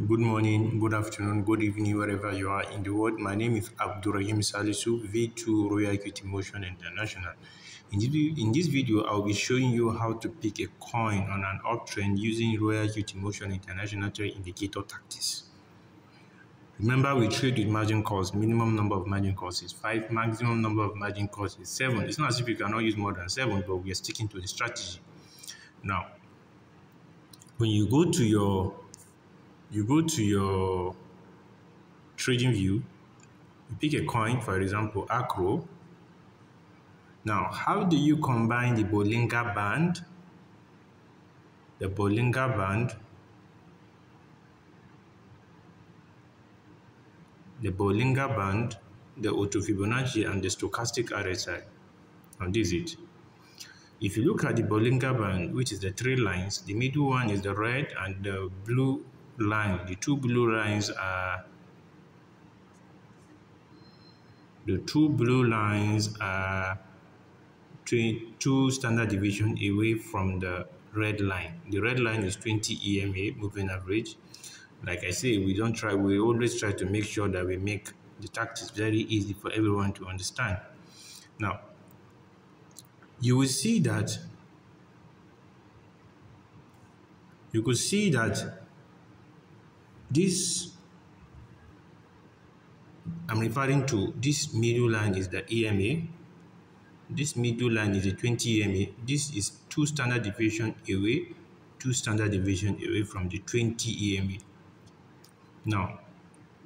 Good morning, good afternoon, good evening, wherever you are in the world. My name is Abdurrahim Salisu, V2 Rqtmi Motion International. In this video, I'll be showing you how to pick a coin on an uptrend using Rqtmi Motion International trade indicator tactics. Remember, we trade with margin calls. Minimum number of margin calls is 5. Maximum number of margin calls is 7. It's not as if you cannot use more than 7, but we are sticking to the strategy. Now, when you go to your trading view, you pick a coin, for example, Rqtmi. Now, how do you combine the Bollinger Band, the Auto Fibonacci, and the stochastic RSI? And this is it. If you look at the Bollinger Band, which is the 3 lines, the middle one is the red and the blue line. The two blue lines are two standard deviation away from the red line. The red line is 20 EMA moving average. Like I say, we always try to make sure that we make the tactics very easy for everyone to understand. Now, you will see that this, I'm referring to this middle line is the EMA. This middle line is a 20 EMA. This is 2 standard deviation away from the 20 EMA. Now,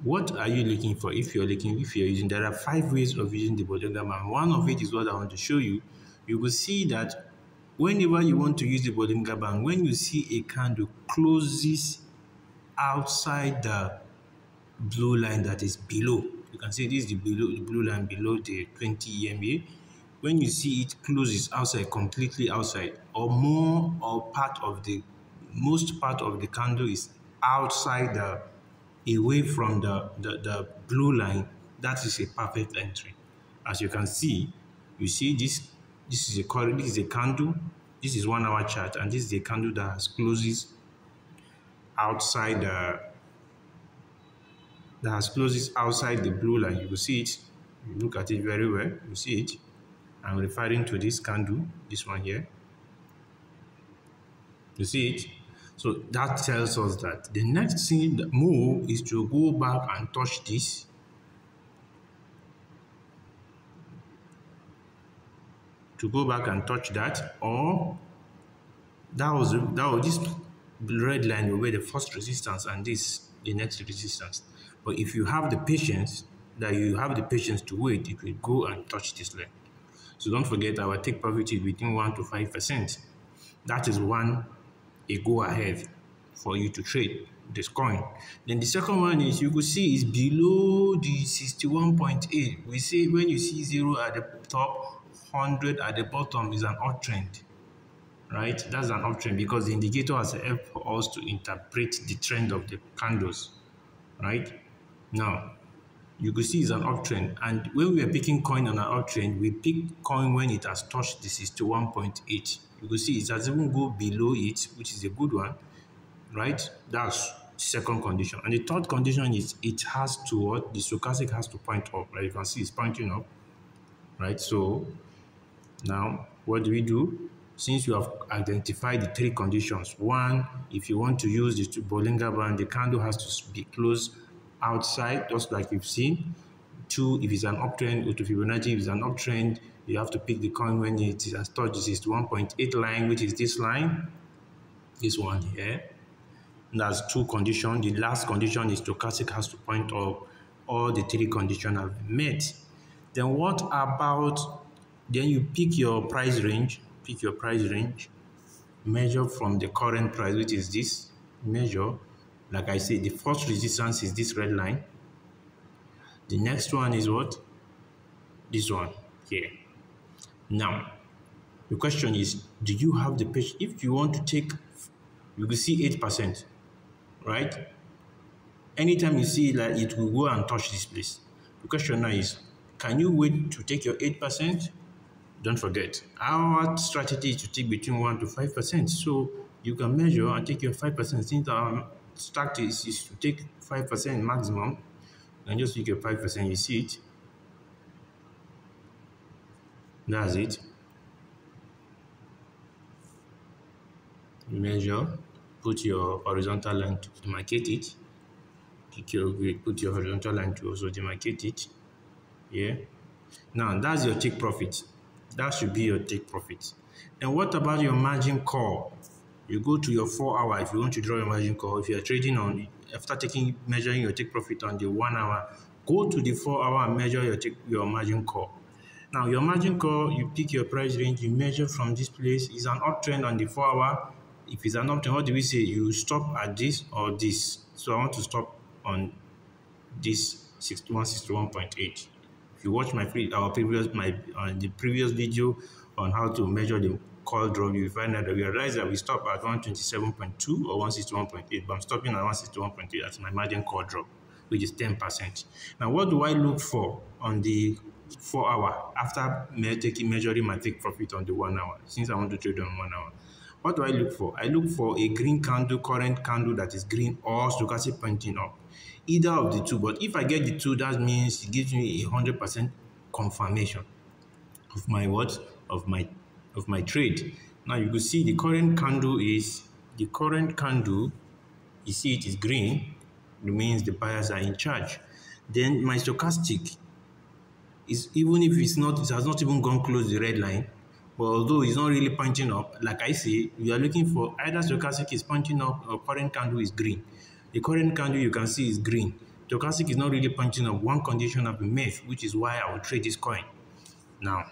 what are you looking for? If you're using, there are 5 ways of using the Bollinger Band. One of it is what I want to show you. You will see that whenever you want to use the Bollinger Band, when you see a candle closes outside the blue line that is below, you can see this is the blue line below the 20 EMA. When you see it closes outside, completely outside, or most part of the candle is outside away from the blue line, that is a perfect entry. As you can see, this is a candle. This is 1 hour chart, and this is a candle that closes outside the blue line. You will see it. You look at it very well. You see it. I'm referring to this candle, this one here. You see it? So that tells us that the next thing move is to go back and touch this. Or that was this red line will be the first resistance, and this the next resistance. But if you have the patience, to wait, it will go and touch this line. So don't forget, our take profit is between 1 to 5%. That is a go ahead for you to trade this coin. Then the second one is, you could see is below the 61.8. We say when you see 0 at the top, 100 at the bottom is an uptrend, right? That's an uptrend because the indicator has helped us to interpret the trend of the candles, right? Now, you could see it's an uptrend, and when we are picking coin on an uptrend, we pick coin when it has touched the 61.8. You could see it has even go below it, which is a good one, right? That's second condition. And the third condition is it has to what? The stochastic has to point up, right? You can see it's pointing up, right? So now what do? Since you have identified the 3 conditions, 1, if you want to use the Bollinger Band, the candle has to be closed outside, just like you've seen. 2, if it's an uptrend, Auto Fibonacci, if it's an uptrend, you have to pick the coin when it has touched this 1.8 line, which is this line, this one here. And that's 2 conditions. The last condition is stochastic has to point up. All the 3 conditions have been met. Then what about, then you pick your price range, measure from the current price, which is this, measure. Like I said, the first resistance is this red line. The next one is what? This one here. Now, the question is, do you have the patience? If you want to take, you will see 8%, right? Anytime you see that, it will go and touch this place. The question now is, can you wait to take your 8%? Don't forget, our strategy is to take between 1 to 5%. So you can measure and take your 5%. tactics is to take 5% maximum and just pick your 5%. You see it? That's it. Measure, put your horizontal line to demarcate it. Put your horizontal line to also demarcate it. Yeah. Now that's your take profit. That should be your take profit. And what about your margin call? You go to your 4 hour if you want to draw your margin call. If you are trading on, after measuring your take profit on the 1 hour, go to the 4 hour and measure your margin call. Now your margin call, you pick your price range, you measure from this place. Is an uptrend on the 4 hour. If it's an uptrend, what do we say? You stop at this or this. So I want to stop on this 161.8. If you watch the previous video on how to measure the call drop, you find that we realize that we stop at 127.2 or 161.8, but I'm stopping at 161.8. That's my margin call drop, which is 10%. Now, what do I look for on the 4 hour after measuring my take profit on the 1 hour? Since I want to trade on 1 hour, what do I look for? I look for a green candle, current candle that is green, or stochastic pointing up. Either of the two, but if I get the two, that means it gives me 100% confirmation of my what? Of my trade. Now you can see the current candle, you see it is green, it means the buyers are in charge. Then my stochastic is, even if it has not even gone close the red line, but although it's not really punching up, like I say, you are looking for either stochastic is punching up or current candle is green. The current candle you can see is green. Stochastic is not really punching up. One condition have been met, which is why I will trade this coin. Now,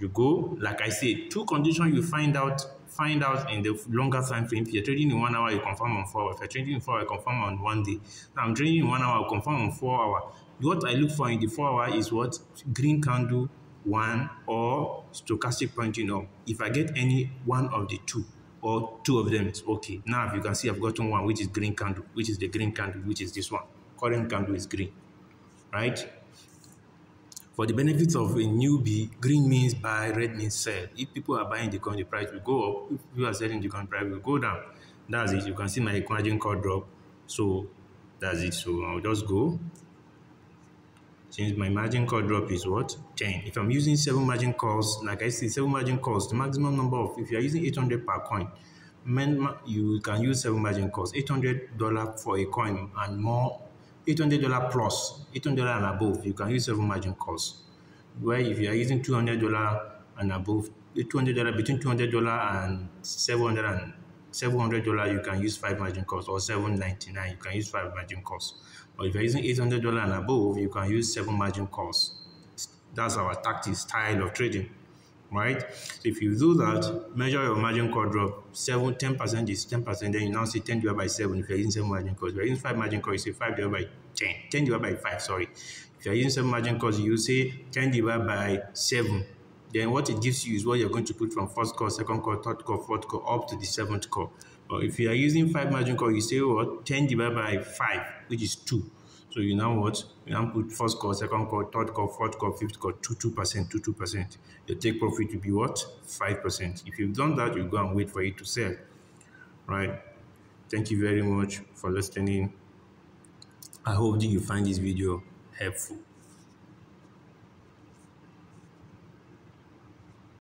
you go, like I say, two conditions you find out in the longer time frame. If you're trading in 1 hour, you confirm on 4 hours. If you're trading in 4 hours, you confirm on 1 day. Now I'm trading in 1 hour, I confirm on 4 hours. What I look for in the 4 hour is what? Green candle, one, or stochastic pointing up. If I get any one of the two, or two of them, it's okay. Now, if you can see, I've gotten one, which is green candle, which is the green candle, which is this one. Current candle is green, right? For the benefits of a newbie, green means buy, red means sell. If people are buying the coin, the price will go up. If people are selling the coin, the price will go down. That's it. You can see my margin call drop. So that's it. So I'll just go. Since my margin call drop is what? 10. If I'm using 7 margin calls, like I said, 7 margin calls, the maximum number of, if you're using 800 per coin, you can use 7 margin calls. $800 for a coin and more, $800 plus, $800 and above, you can use 7 margin calls. Where if you are using $200 and above, $200 between $200 and $700, you can use 5 margin calls, or $799, you can use 5 margin calls. Or if you're using $800 and above, you can use 7 margin calls. That's our tactic style of trading, right? So if you do that, measure your margin call drop. 10% is 10%. Then you now say 10 divided by 7. If you're using 7 margin calls, if you're using 5 margin calls, you say 5 divided by 10. 10 divided by 5. Sorry. If you're using 7 margin calls, you say 10 divided by 7. Then what it gives you is what you're going to put from first call, second call, third call, fourth call, up to the 7th call. Or if you are using 5 margin call, you say what? 10 divided by 5, which is 2. So you now what? You now put first call, second call, third call, fourth call, fifth call, 2%. Your take profit will be what? 5%. If you've done that, you go and wait for it to sell. Right? Thank you very much for listening. I hope that you find this video helpful.